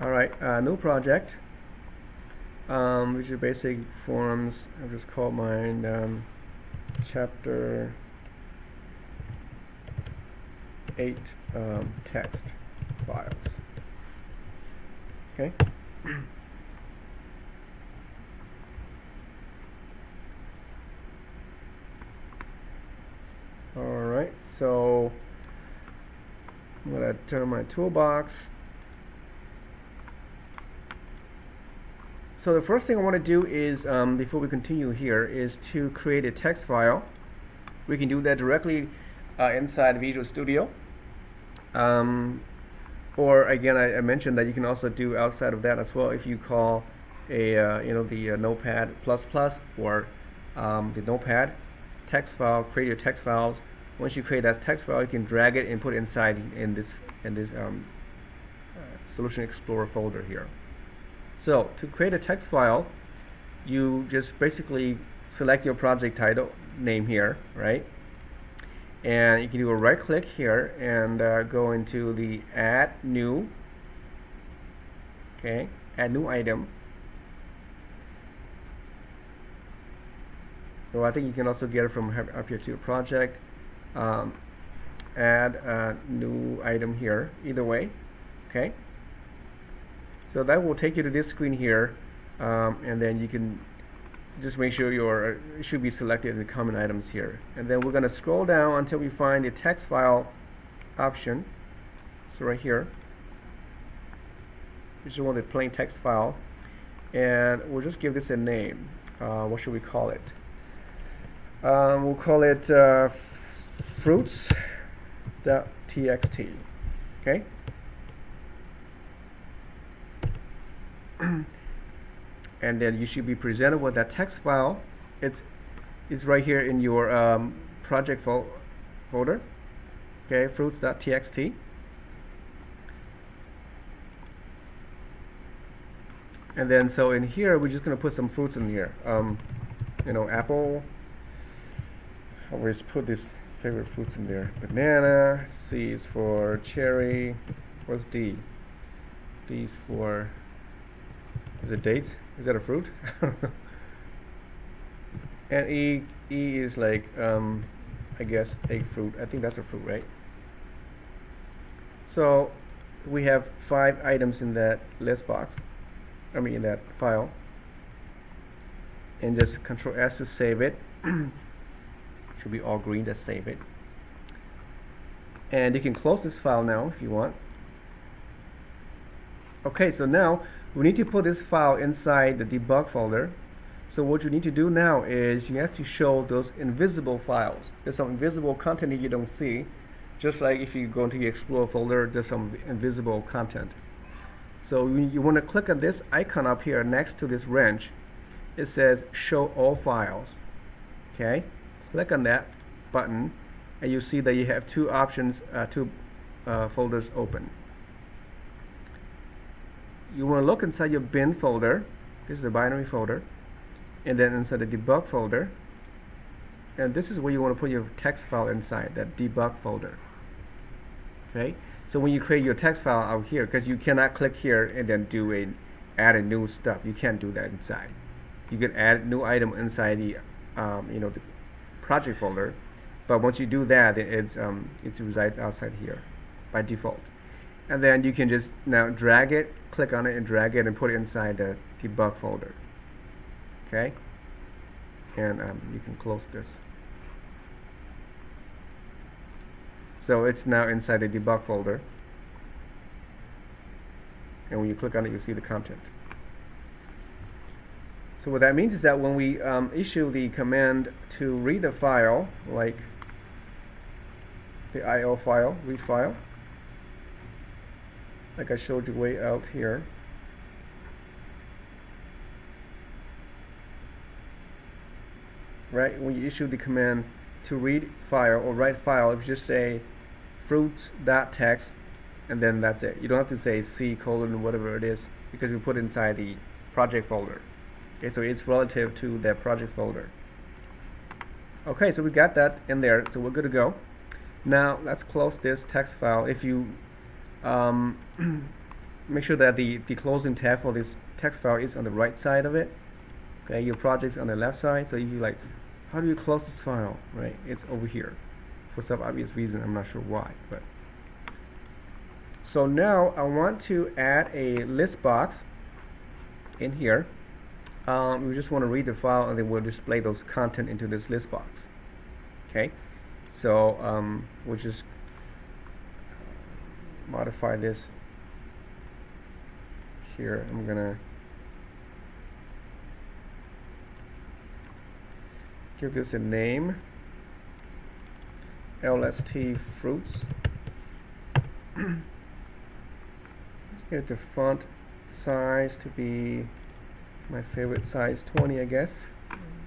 Alright, new project, which is basic forms. I'll just call mine chapter 8 text files. Okay. Alright, so I'm going to turn my toolbox. So the first thing I want to do is, before we continue here, is to create a text file. We can do that directly inside Visual Studio. Or again, I mentioned that you can also do outside of that as well if you call a the Notepad++ or the Notepad text file. Create your text files. Once you create that text file, you can drag it and put it inside in this Solution Explorer folder here. So to create a text file, you just basically select your project title name here, right? And you can do a right click here and go into the add new. Okay, add new item. So I think you can also get it from up here to your project. Add a new item here, either way. Okay. So that will take you to this screen here, and then you can just make sure it should be selected in the common items here. And then we're going to scroll down until we find the text file option. So right here, we just want a plain text file, and we'll just give this a name. What should we call it? We'll call it fruits.txt. Okay. And then you should be presented with that text file. It's right here in your project folder. Okay, fruits.txt. And then so in here we're just going to put some fruits in here. Apple. I always put these favorite fruits in there. Banana. C is for cherry. What's D? D is for, is it dates? Is that a fruit? And E is like, I guess, egg fruit. I think that's a fruit, right? So we have 5 items in that list box. In that file. And just Control S to save it. Should be all green to save it. And you can close this file now if you want. Okay, so now we need to put this file inside the debug folder. So what you need to do now is you have to show those invisible files. There's some invisible content that you don't see. Just like if you go into the Explorer folder, there's some invisible content. So you want to click on this icon up here next to this wrench. It says show all files. Okay, click on that button and you see that you have 2 options, 2 folders open. You want to look inside your bin folder. This is the binary folder. And then inside the debug folder. And this is where you want to put your text file inside, that debug folder. Okay? So when you create your text file out here, because you cannot click here and then add a new stuff. You can't do that inside. You can add new item inside the the project folder. But once you do that, it resides outside here by default. And then you can just now drag it, click on it and drag it and put it inside the debug folder. Okay? And you can close this. So it's now inside the debug folder. And when you click on it, you see the content. So what that means is that when we issue the command to read the file, like the IO file, read file, like I showed you way out here. Right, when you issue the command to read file or write file, if you just say fruits.txt and then that's it. You don't have to say C:, whatever it is, because we put it inside the project folder. Okay, so it's relative to that project folder. Okay, so we got that in there, so we're good to go. Now let's close this text file. If you make sure that the closing tab for this text file is on the right side of it. Okay, your project's on the left side. So if you like, how do you close this file? Right, it's over here. For some obvious reason, I'm not sure why, but. So now I want to add a list box in here. We just want to read the file and then we'll display those content into this list box. Okay, so we'll just modify this here. I'm gonna give this a name, LST fruits. Let's get the font size to be my favorite size, 20, I guess.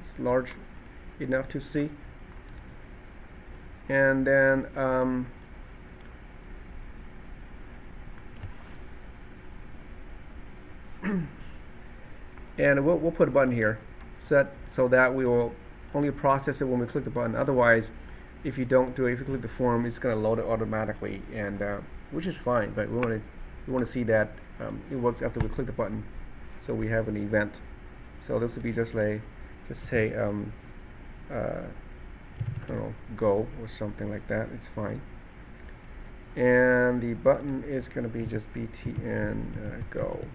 It's large enough to see. And then and we'll put a button here set so that we will only process it when we click the button. Otherwise, if you don't do it, if you click the form, it's going to load it automatically, and which is fine. But we want to see that it works after we click the button, so we have an event. So this would be just say I don't know, go or something like that. It's fine. And the button is going to be just btn go.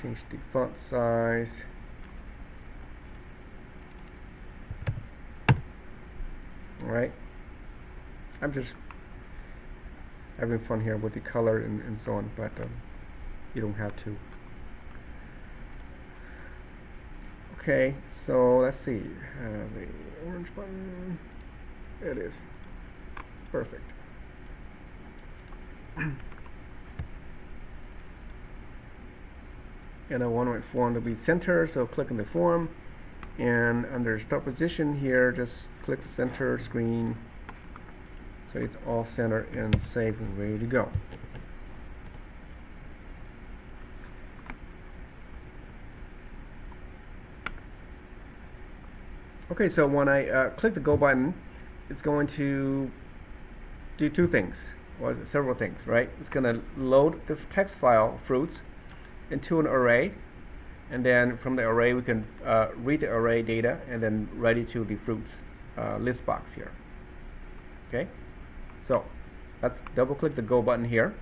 Change the font size. Alright. I'm just having fun here with the color and so on, but you don't have to. Okay, so let's see. The orange button. There it is. Perfect. And I want my form to be center, so click on the form, and under start position here, just click center screen, so it's all centered and safe and ready to go. Okay, so when I click the go button, it's going to do two things, or several things, right? It's going to load the text file fruits into an array, and then from the array we can read the array data and then write it to the fruits list box here. Okay, so let's double click the go button here,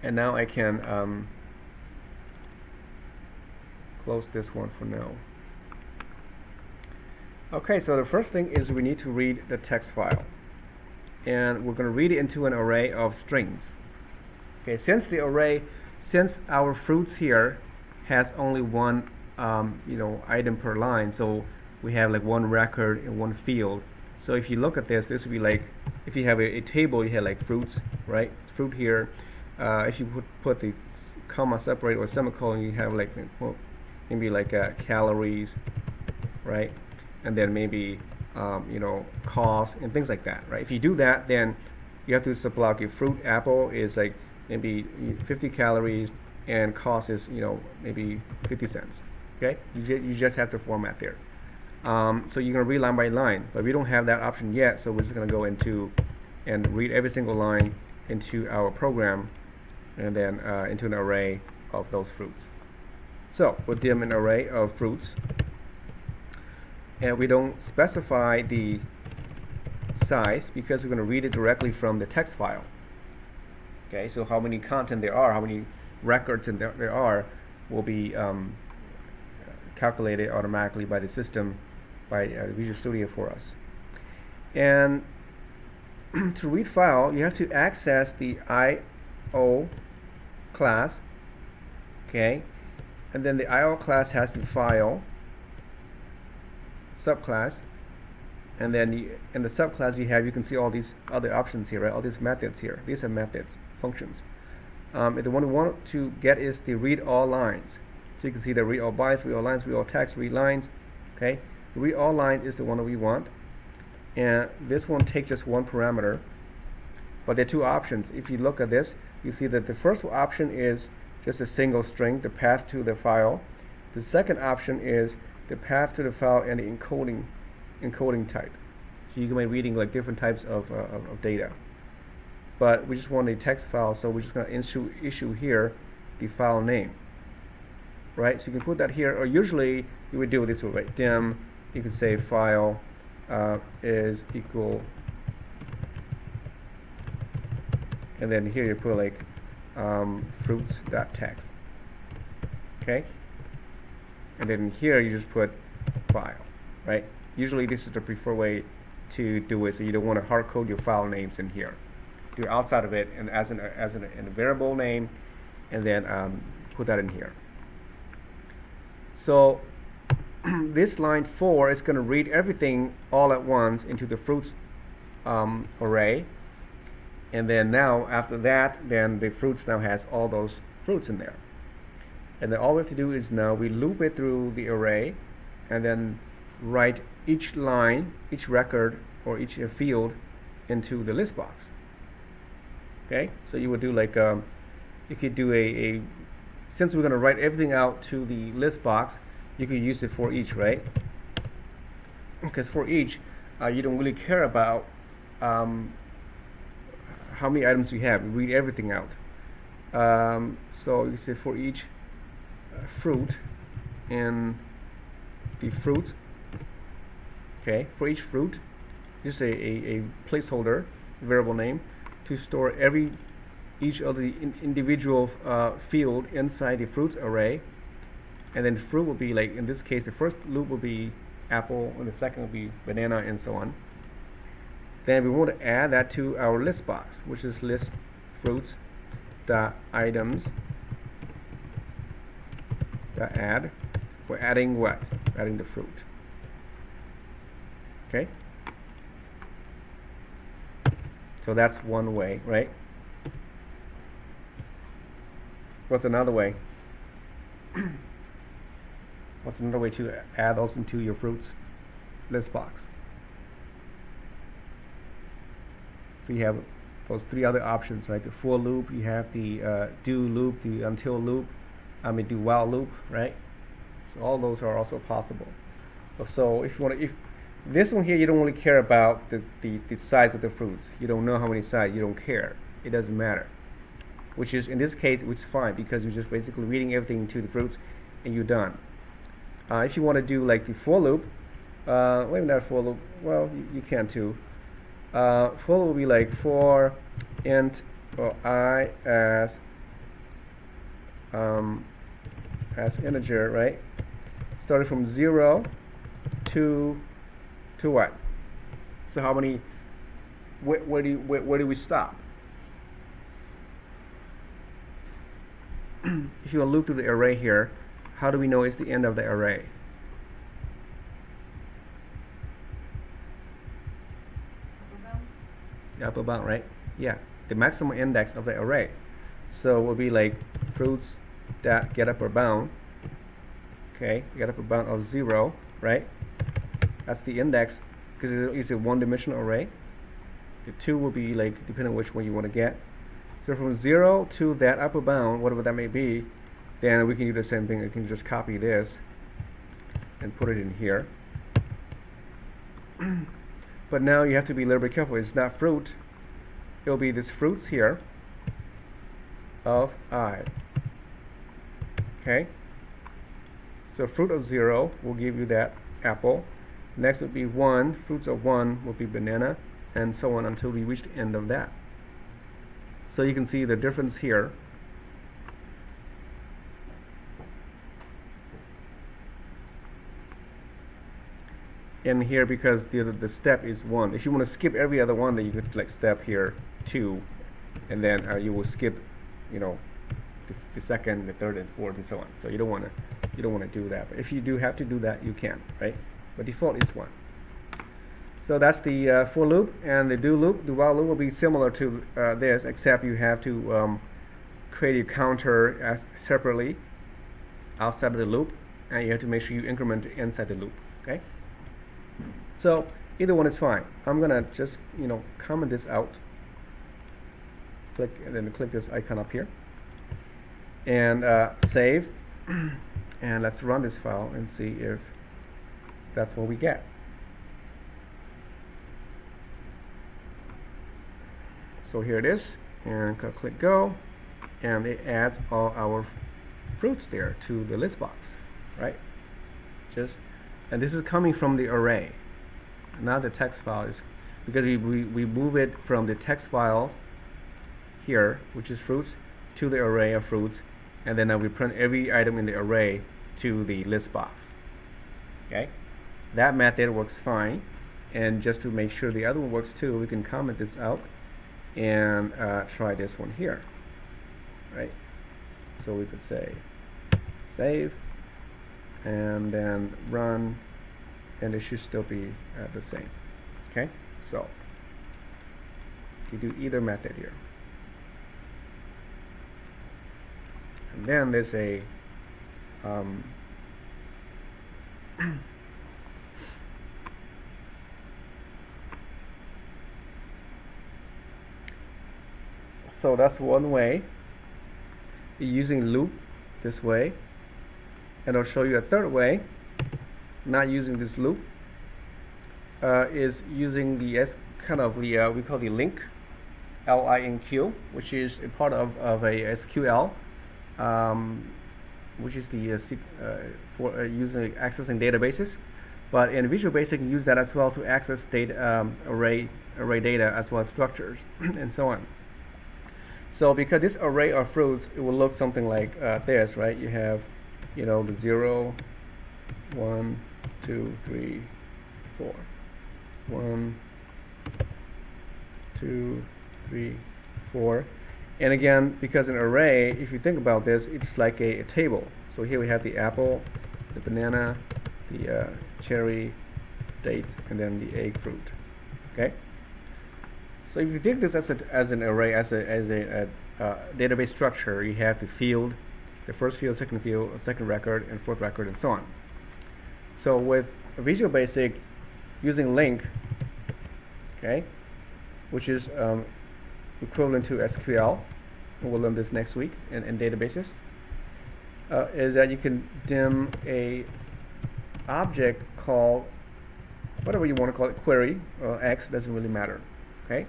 and now I can close this one for now. Okay, so the first thing is we need to read the text file, and we're going to read it into an array of strings. Okay, since our fruits here has only one item per line, so we have like one record in one field. So if you look at this would be like if you have a table, you have like fruits, right? Fruit here. If you put the comma separator or semicolon, you have like maybe like calories, right? And then maybe cost and things like that, right? If you do that, then you have to supply a fruit apple is like maybe 50 calories and cost is maybe 50 cents. Okay, you just have to format there. So you're gonna read line by line, but we don't have that option yet, so we're just gonna go into and read every single line into our program, and then into an array of those fruits. So we'll dim an array of fruits, and we don't specify the size because we're going to read it directly from the text file. Okay, so how many content there are, how many records there are, will be calculated automatically by the system, by Visual Studio for us. And to read file, you have to access the IO class. Okay, and then the IO class has the file subclass, and then in the subclass you can see all these other options here, right? All these methods here. These are methods, functions. The one we want to get is the ReadAllLines. So you can see the ReadAllBytes, ReadAllLines, ReadAllText, ReadLines. Okay, ReadAllLine is the one that we want, and this one takes just one parameter. But there are two options. If you look at this, you see that the first option is just a single string, the path to the file. The second option is the path to the file and the encoding type. So you can be reading like different types of data. but we just want a text file, so we're just going to issue here the file name, right? So you can put that here, or usually you would do it this way, right? Dim, you could say file is equal, and then here you put like fruits.txt, okay? And then here you just put file, right? Usually this is the preferred way to do it, so you don't want to hard code your file names in here. Do it outside of it and as a variable name, and then put that in here. So this line 4 is going to read everything all at once into the fruits array, and then now after that, then the fruits now has all those fruits in there. And then all we have to do is now we loop it through the array, and then write each line, each record, or each field into the list box. Okay, so you would do like you could do since we're going to write everything out to the list box, you could use it for each, right? Because for each, you don't really care about how many items you have. You read everything out. So you say for each fruit in the fruit. Okay, for each fruit, just a placeholder variable name to store each of the individual field inside the fruits array, and then fruit will be like, in this case, the first loop will be apple, and the second will be banana, and so on. Then we want to add that to our list box, which is list fruits dot items dot add. We're adding what? Adding the fruit. Okay. So that's one way, right? What's another way? What's another way to add those into your fruits list box? So you have those three other options, right? The for loop, you have the do loop, the until loop, do while loop, right? So all those are also possible. So if you want to, if this one here, you don't really care about the size of the fruits. You don't know how many size. You don't care. It doesn't matter. Which is, in this case, it's fine because you're just basically reading everything to the fruits and you're done. If you want to do like the for loop, maybe not for loop, well, you can too. For loop will be like for int or I as integer, right? Starting from 0 to what? So how many? Where do we stop? If you loop through the array here, how do we know it's the end of the array? The upper bound, right? Yeah, the maximum index of the array. So it will be like fruits that get upper bound. Okay, get upper bound of 0, right? That's the index because it's a one-dimensional array. The 2 will be like depending on which one you want to get. So from 0 to that upper bound, whatever that may be, then we can do the same thing. We can just copy this and put it in here. But now you have to be a little bit careful. It's not fruit. It'll be this fruits here of I. Okay? So fruit of 0 will give you that apple. Next would be 1. Fruits of 1 will be banana, and so on until we reach the end of that. So you can see the difference here. In here, because the step is 1. If you want to skip every other one, then you could like step here 2, and then you will skip, the second, the third, and fourth, and so on. So you don't want to do that. But if you do have to do that, you can, right? But default is 1. So that's the for loop, and the do loop. The while loop will be similar to this, except you have to create a counter separately outside of the loop, and you have to make sure you increment inside the loop. Okay. So either one is fine. I'm gonna just comment this out. Click and then click this icon up here, and save. And let's run this file and see if that's what we get. So here it is, and click go, and it adds all our fruits there to the list box, right? And this is coming from the array, not the text file. Is because we move it from the text file here, which is fruits, to the array of fruits, and then we print every item in the array to the list box. Okay, that method works fine. And just to make sure the other one works too, we can comment this out and try this one here, right? So we could say save and then run, and it should still be the same. Okay, so you do either method here, and then there's a so that's one way, using loop this way, and I'll show you a third way, not using this loop, is using the we call the link, LINQ, which is a part of a SQL, which is the for using accessing databases. But in Visual Basic, you can use that as well to access data, array data, as well as structures and so on. So because this array of fruits, it will look something like this, right? You have, the 0, 1, 2, 3, 4. 1, 2, 3, 4. And again, because an array, if you think about this, it's like a table. So here we have the apple, the banana, the cherry, dates, and then the egg fruit. Okay. So if you think this as an array, as a database structure, you have the field, the first field, second record, and fourth record, and so on. So with Visual Basic, using link, okay, which is equivalent to SQL, and we'll learn this next week in databases, is that you can dim a object called whatever you want to call it, query or X, doesn't really matter. Okay,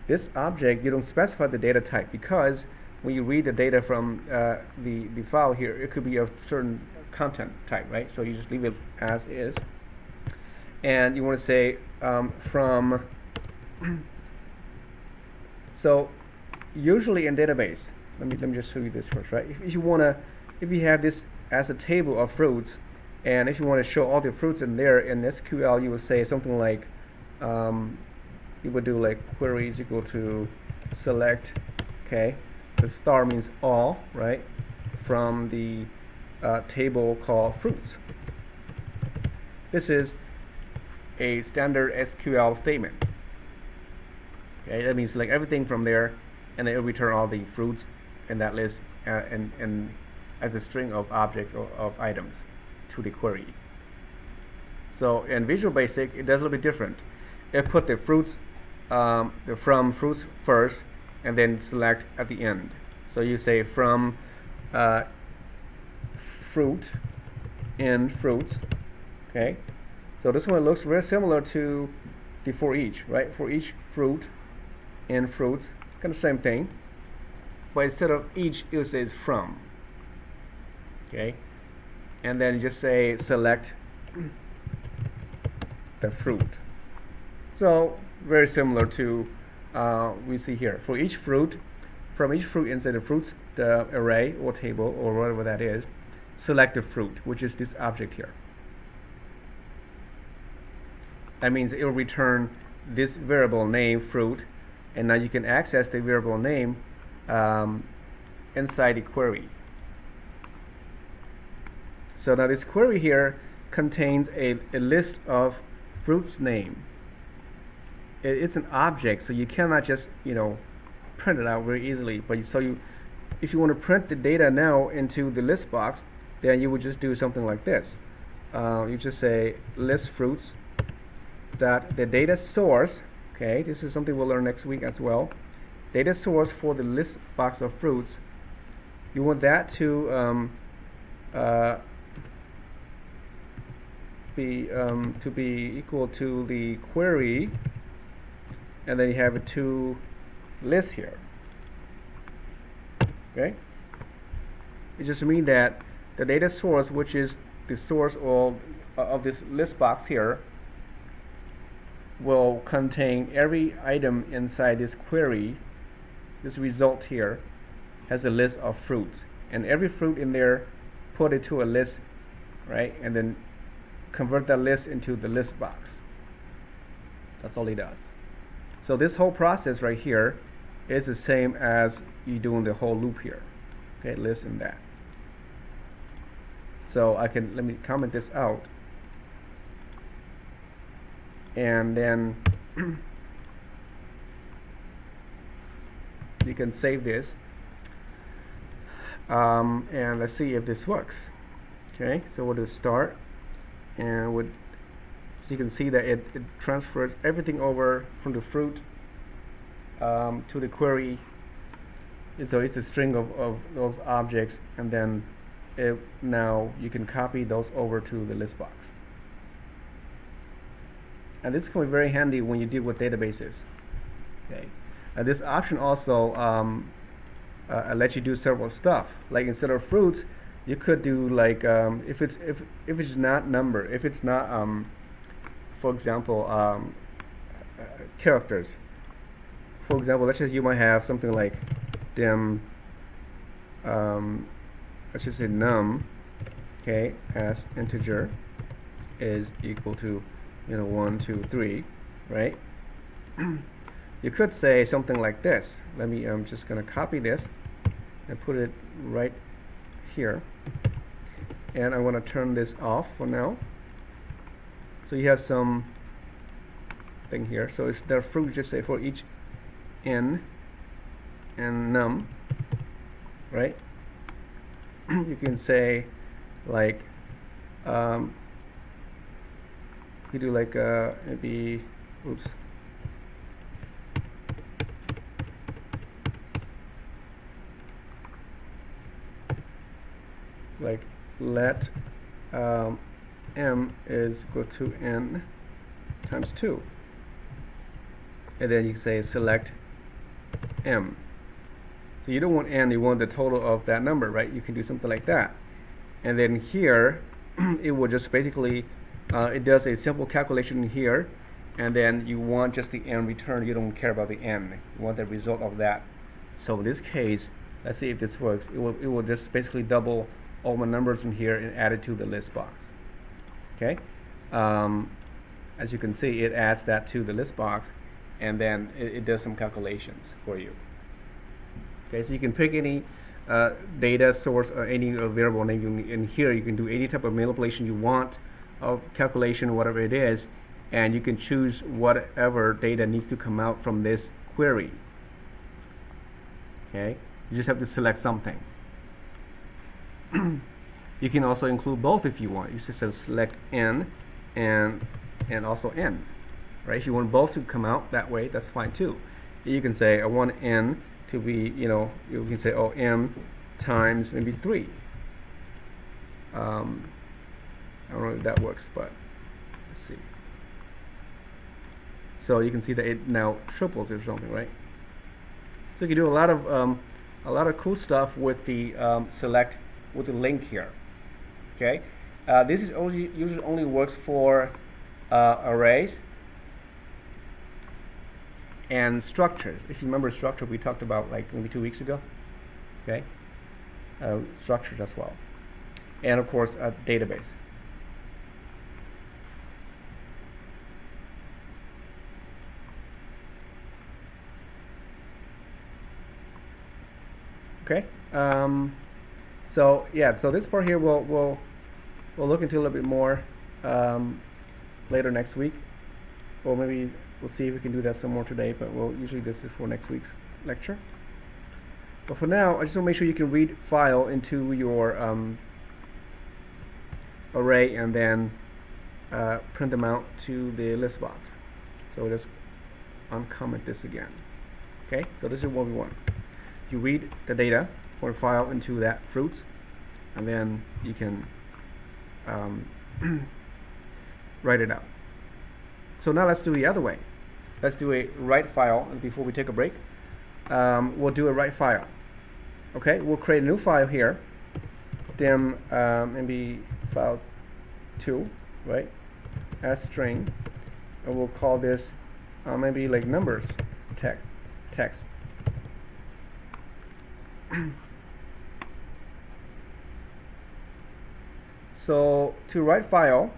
this object, you don't specify the data type, because when you read the data from the file here, it could be of certain content type, right? So you just leave it as is, and you want to say from. So usually in database, let me just show you this first, right? If you have this as a table of fruits, and if you want to show all the fruits in there in SQL, you would say something like. You would do like query is equal to select, okay, the star means all, right, from the table called fruits. This is a standard SQL statement. Okay, that means select everything from there, and then it'll return all the fruits in that list and as a string of objects or of items to the query. So in Visual Basic, it does a little bit different. It put the fruits, the from fruits first, and then select at the end. So you say from fruit in fruits. Okay. So this one looks very similar to the for each, right? For each fruit in fruits, kind of same thing, but instead of each, it says from. Okay. And then you just say select the fruit. So very similar to we see here. For each fruit, from each fruit inside the fruits array or table or whatever that is, select the fruit, which is this object here. That means it will return this variable name fruit, and now you can access the variable name inside the query. So now this query here contains a list of fruits name. It's an object, so you cannot just print it out very easily. But if you want to print the data now into the list box, then you would just do something like this. You just say list fruits dot the data source. Okay, this is something we'll learn next week as well. Data source for the list box of fruits. You want that to be equal to the query, and then you have a to list here. Okay? It just means that the data source, which is the source of this list box here, will contain every item inside this query. This result here has a list of fruits, and every fruit in there, put it to a list, right? And then convert that list into the list box. That's all he does. So this whole process right here is the same as you doing the whole loop here. Okay, list and that. So let me comment this out, and then you can save this, and let's see if this works. Okay, so we'll do start, and so you can see that it transfers everything over from the fruit to the query. So it's a string of those objects, and then now you can copy those over to the list box. And this can be very handy when you deal with databases. Okay, this option also lets you do several stuff. Like instead of fruits, you could do like if it's not number, if it's not for example characters. For example, let's just you might have something like dim. Let's just say num, okay, as integer is equal to 1, 2, 3, right? You could say something like this. I'm just going to copy this and put it right here, and I want to turn this off for now. So you have some thing here. So it's the fruit. Just say for each n and num, right? You can say like you do like maybe like let m is equal to n times 2, and then you say select m. So you don't want n, you want the total of that number, right? You can do something like that. And then here, it will just basically, it does a simple calculation here, and then you want just the n return. You don't care about the n. You want the result of that. So in this case, let's see if this works. It will just basically double all my numbers in here and add it to the list box. Okay? As you can see, it adds that to the list box, and then it does some calculations for you. Okay, so you can pick any data source or any variable name. In here, you can do any type of manipulation you want of calculation, whatever it is, and you can choose whatever data needs to come out from this query. Okay, you just have to select something. You can also include both if you want. You just select n and also n, right? If you want both to come out that way, that's fine too. You can say I want n to be, you can say, oh, m times maybe 3. I don't know if that works, but let's see. So you can see that it now triples or something, right? So you can do a lot of cool stuff with the select with the link here. Okay, this is usually only works for arrays and structures. If you remember structure, we talked about like maybe 2 weeks ago. Okay, structures as well, and of course a database. Okay, so yeah, so this part here we'll look into a little bit more later next week, or maybe we'll see if we can do that some more today, but usually this is for next week's lecture. But for now, I just want to make sure you can read file into your array and then print them out to the list box. So just uncomment this again. Okay, so this is what we want. You read the data or file into that fruit, and then you can write it out. So now let's do the other way. Let's do a write file, and before we take a break, we'll do a write file. Okay, we'll create a new file here. Then maybe file 2, right? As string, and we'll call this maybe like numbers text. So to write file,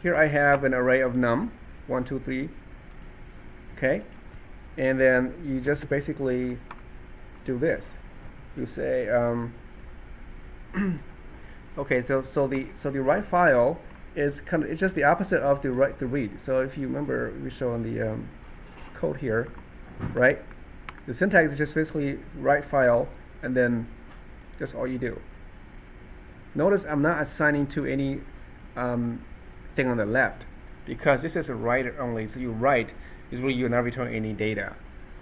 here I have an array of num 1, 2, 3. Okay, and then you just basically do this. You say okay, so the write file is it's just the opposite of the read. So if you remember, we show on the code here, right? The syntax is just basically write file, and then just all you do. Notice I'm not assigning to any thing on the left, because this is a write only. So you write is where you not return any data.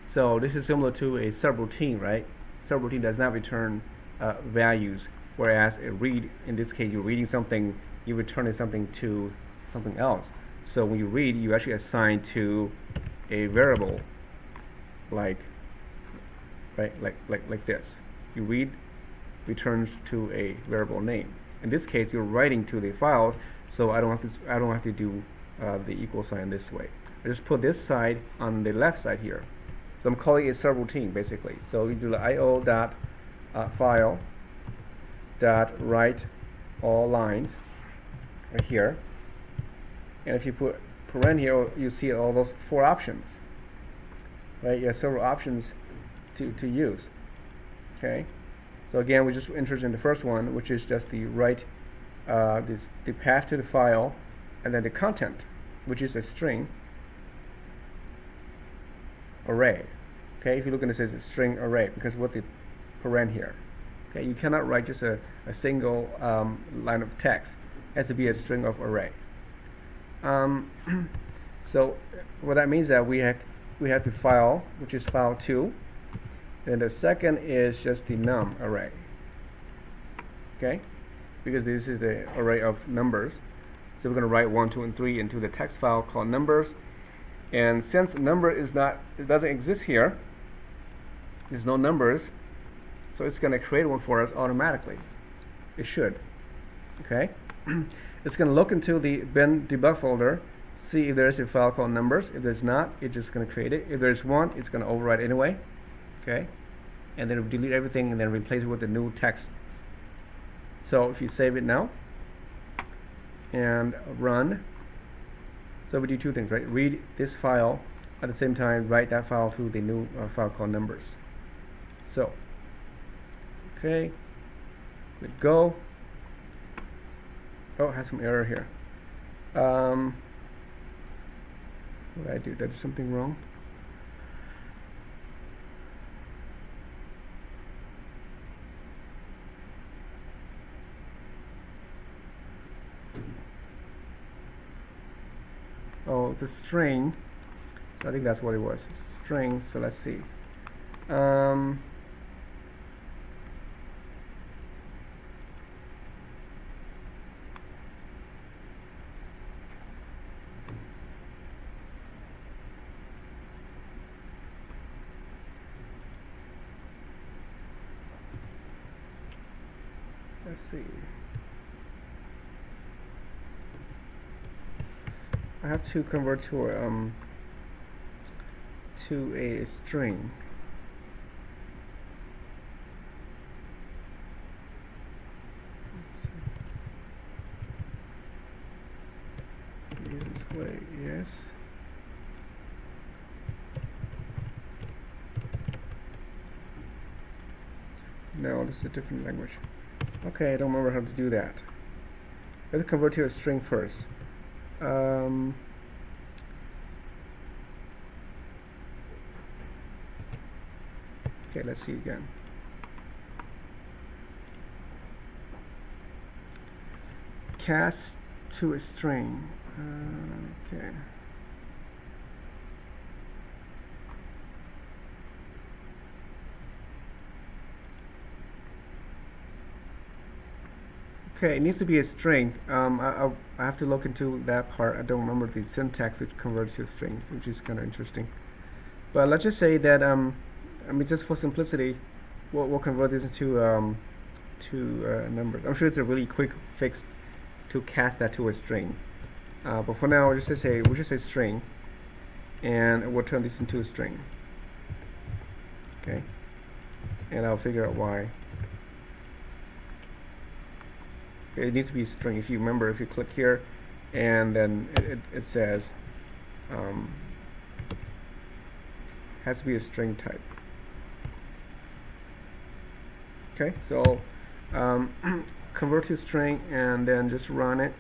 So this is similar to a subroutine, right? Subroutine does not return values, whereas a read, in this case, you're reading something, you return something to something else. So when you read, you actually assign to a variable, like this. You read returns to a variable name. In this case, you're writing to the files, so I don't have to do the equal sign this way. I just put this side on the left side here. So I'm calling it subroutine basically. So we do the io.file .WriteAllLines right here, and if you put paren here, you see all those 4 options. Right, you have several options to use. Okay, so again, we just entered in the first one, which is just the write, the path to the file, and then the content, which is a string array. Okay, if you look at it, it says a string array because with the paren here. Okay, you cannot write just a single line of text. It has to be a string of array. So what that means is that we have the file, which is file 2, and the second is just the num array. Okay, because this is the array of numbers. So we're going to write 1, 2, and 3 into the text file called numbers. And since number is not, it doesn't exist here, there's no numbers, so it's going to create one for us automatically. It should. Okay, it's going to look into the bin debug folder, see if there's a file called numbers. If there's not, it's just going to create it. If there's one, it's going to override anyway. Okay, and then delete everything and then replace it with the new text. So if you save it now and run, so we do 2 things, right? Read this file, at the same time write that file to the new file called numbers. So okay, let go. Oh, it has some error here. What did I do? Did I do something wrong? Oh, it's a string. So I think that's what it was. It's a string. So let's see. Let's see. I have to convert to a string. Use this way, yes. No, this is a different language. Okay, I don't remember how to do that. Let's convert to a string first. Okay, let's see again. Cast to a string. Okay. Okay, it needs to be a string. I have to look into that part. I don't remember the syntax which converts to a string, which is kind of interesting. But let's just say that I mean, just for simplicity, we'll convert this into numbers. I'm sure it's a really quick fix to cast that to a string. But for now, we just say string, and we'll turn this into a string. Okay, and I'll figure out why. Okay, it needs to be a string. If you remember, if you click here, and then it says has to be a string type. Okay, so convert to string and then just run it,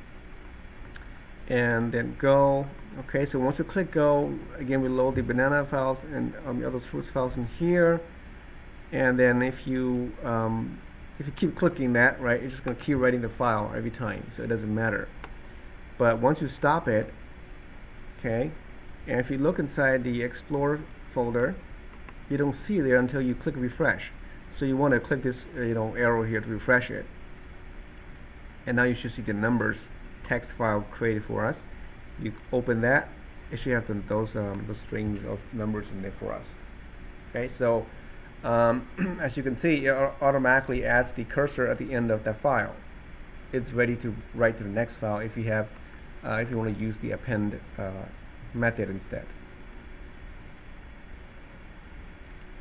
and then go. Okay, so once you click go, again we load the banana files and the other fruits files in here, and then if you keep clicking that, right, it's just going to keep writing the file every time, so it doesn't matter. But once you stop it, okay, and if you look inside the Explorer folder, you don't see it there until you click refresh. So you want to click this arrow here to refresh it, and now you should see the numbers text file created for us. You open that, it should have those strings of numbers in there for us. Okay, so as you can see, it automatically adds the cursor at the end of that file. It's ready to write to the next file if you have if you want to use the append method instead.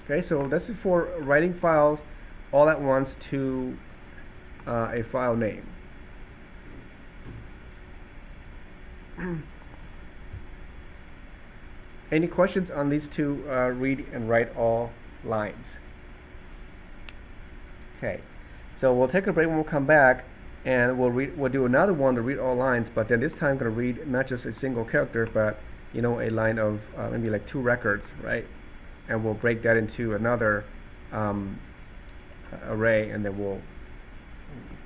Okay, so this is for writing files all at once to a file name. Any questions on these two read and write all lines? Okay, so we'll take a break when we'll come back, and we'll do another one to read all lines, but then this time going to read not just a single character, but a line of maybe like 2 records, right? And we'll break that into another array, and then we'll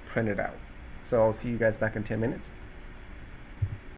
print it out. So I'll see you guys back in 10 minutes.